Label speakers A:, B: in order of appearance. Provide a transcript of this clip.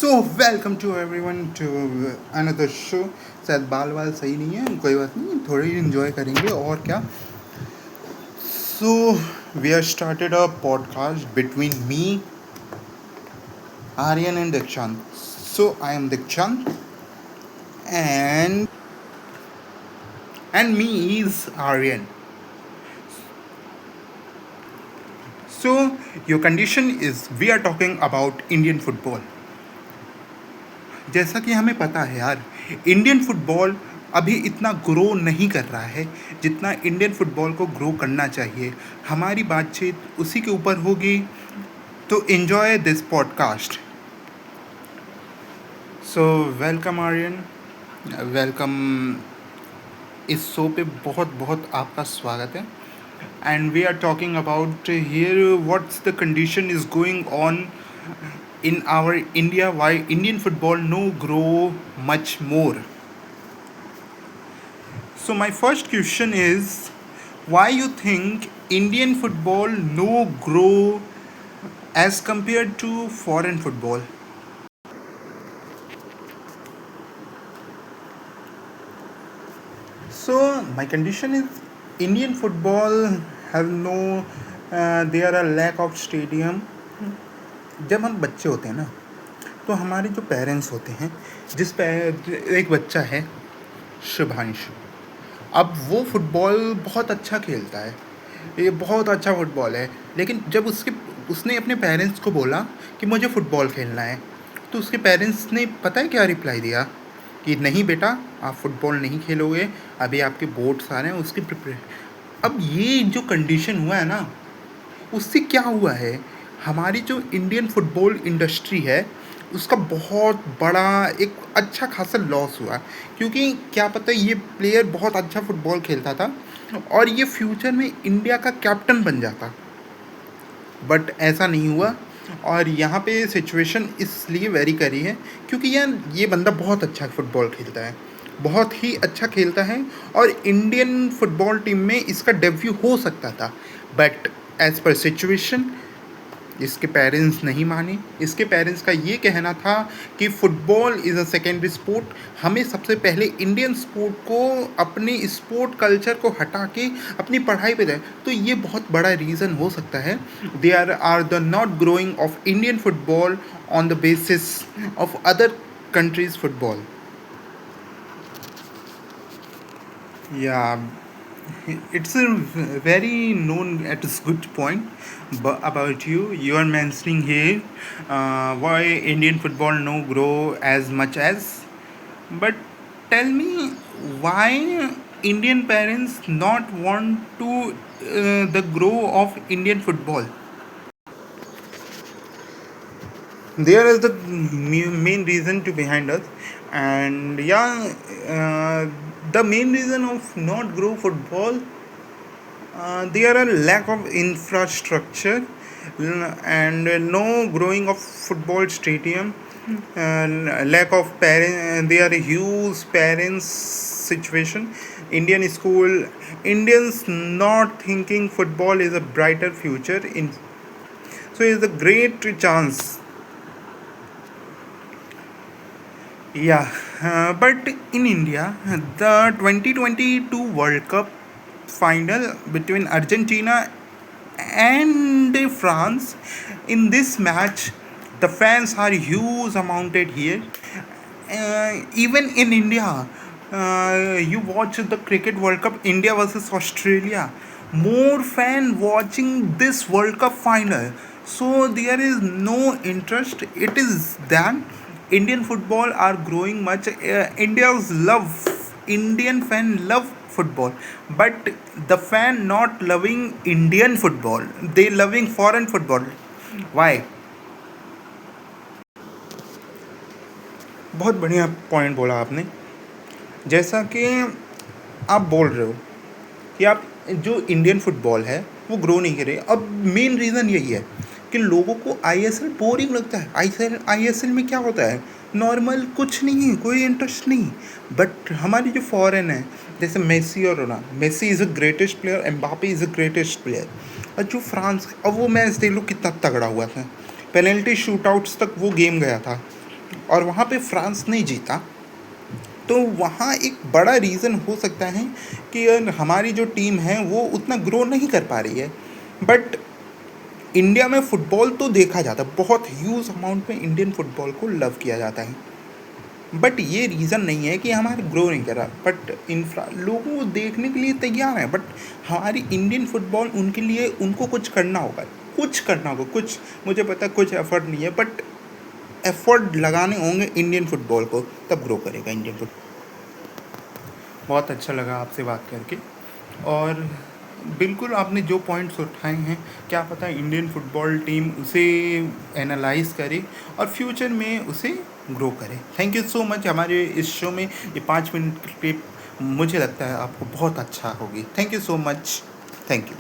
A: So welcome to everyone to another show. शायद बाल वाल सही नहीं है, कोई बात नहीं, थोड़ी इन्जॉय करेंगे और क्या। So we are started a podcast between me, Aryan and Dikshant. So I am Dikshant and me is Aryan. So your condition is we are talking about Indian football. जैसा कि हमें पता है यार, इंडियन फुटबॉल अभी इतना ग्रो नहीं कर रहा है जितना इंडियन फुटबॉल को ग्रो करना चाहिए. हमारी बातचीत उसी के ऊपर होगी, तो enjoy this podcast. So welcome Aryan, welcome. इस शो पे बहुत बहुत आपका स्वागत है. And we are talking about here what's the condition is going on in our India, why Indian football no grow much more. So my first question is, why you think Indian football no grow as compared to foreign football? So my condition is Indian football have no there are lack of stadium. जब हम बच्चे होते हैं ना, तो हमारे जो parents होते हैं, एक बच्चा है शुभांशु. अब वो फुटबॉल बहुत अच्छा खेलता है, ये बहुत अच्छा फुटबॉल है. लेकिन जब उसने अपने पेरेंट्स को बोला कि मुझे फ़ुटबॉल खेलना है, तो उसके पेरेंट्स ने पता है क्या रिप्लाई दिया कि नहीं बेटा, आप फुटबॉल नहीं खेलोगे, अभी आपके बोर्ड्स आ रहे हैं, उसकी प्रिपरेशन. अब ये जो कंडीशन हुआ है ना, उससे क्या हुआ है, हमारी जो इंडियन फुटबॉल इंडस्ट्री है उसका बहुत बड़ा एक अच्छा खासा लॉस हुआ. क्योंकि क्या पता ये प्लेयर बहुत अच्छा फुटबॉल खेलता था और ये फ्यूचर में इंडिया का कैप्टन बन जाता, बट ऐसा नहीं हुआ. और यहाँ पे सिचुएशन इसलिए वेरी करी है क्योंकि यार ये बंदा बहुत अच्छा फुटबॉल खेलता है, बहुत ही अच्छा खेलता है, और इंडियन फुटबॉल टीम में इसका डेब्यू हो सकता था. बट एज पर सिचुएशन इसके पेरेंट्स नहीं माने. इसके पेरेंट्स का ये कहना था कि football is a secondary sport, हमें सबसे पहले इंडियन स्पोर्ट को, अपने स्पोर्ट कल्चर को हटा के अपनी पढ़ाई पे जाए. तो ये बहुत बड़ा रीज़न हो सकता है. They are the not growing of Indian football on the basis of other countries football. या it's a very known at a good point about you. You are mentioning here why Indian football no grow as much as. But tell me, why Indian parents not want to the grow of Indian football? There is the main reason to behind us. And yeah, the main reason of not grow football, there are lack of infrastructure and no growing of football stadium, lack of parent, there are huge parents situation. Indian school, Indians not thinking football is a brighter future in, so it's a great chance. Yeah, but in India, the 2022 World Cup final between Argentina and France, in this match, the fans are huge amounted here. Even in India, you watch the Cricket World Cup, India versus Australia, more fan watching this World Cup final. So there is no interest. It is that Indian football are growing much. Indian fan love football, but the fan not loving Indian football. They loving foreign football. Why? बहुत बढ़िया point बोला आपने. जैसा कि आप बोल रहे हो कि आप जो इंडियन फुटबॉल है वो ग्रो नहीं करे. अब मेन रीज़न यही है कि लोगों को आईएसएल बोरिंग लगता है. आईएसएल में क्या होता है, नॉर्मल कुछ नहीं है, कोई इंटरेस्ट नहीं. बट हमारी जो फॉरेन है, जैसे मेसी और Ronaldo, Messi is a greatest player, Mbappe is a greatest player. और जो फ्रांस, अब वो मैच देख लो कितना तगड़ा हुआ था, पेनल्टी शूट आउट्स तक वो गेम गया था. और वहाँ पे फ्रांस ने जीता, तो वहाँ एक बड़ा रीज़न हो सकता है कि हमारी जो टीम है वो उतना ग्रो नहीं कर पा रही है। बट इंडिया में फ़ुटबॉल तो देखा जाता है, बहुत ह्यूज अमाउंट में इंडियन फ़ुटबॉल को लव किया जाता है। बट ये रीज़न नहीं है कि हमारे ग्रो नहीं कर रहा, बट इंफ्रा लोगों को देखने के लिए तैयार हैं, बट हमारी इंडियन फुटबॉल उनके लिए उनको कुछ करना होगा, कुछ मुझे पता है कुछ एफर्ट नहीं है, बट एफर्ट लगाने होंगे इंडियन फुटबॉल को, तब ग्रो करेगा इंडियन फुटबॉल। बहुत अच्छा लगा आपसे बात करके, और बिल्कुल आपने जो पॉइंट्स उठाए हैं, क्या पता इंडियन फुटबॉल टीम उसे एनालाइज करे और फ्यूचर में उसे ग्रो करे। Thank you so much. हमारे इस शो में ये 5 मिनट की क्लिप मुझे लगता है आपको बहुत अच्छा होगी। Thank you so much. Thank you.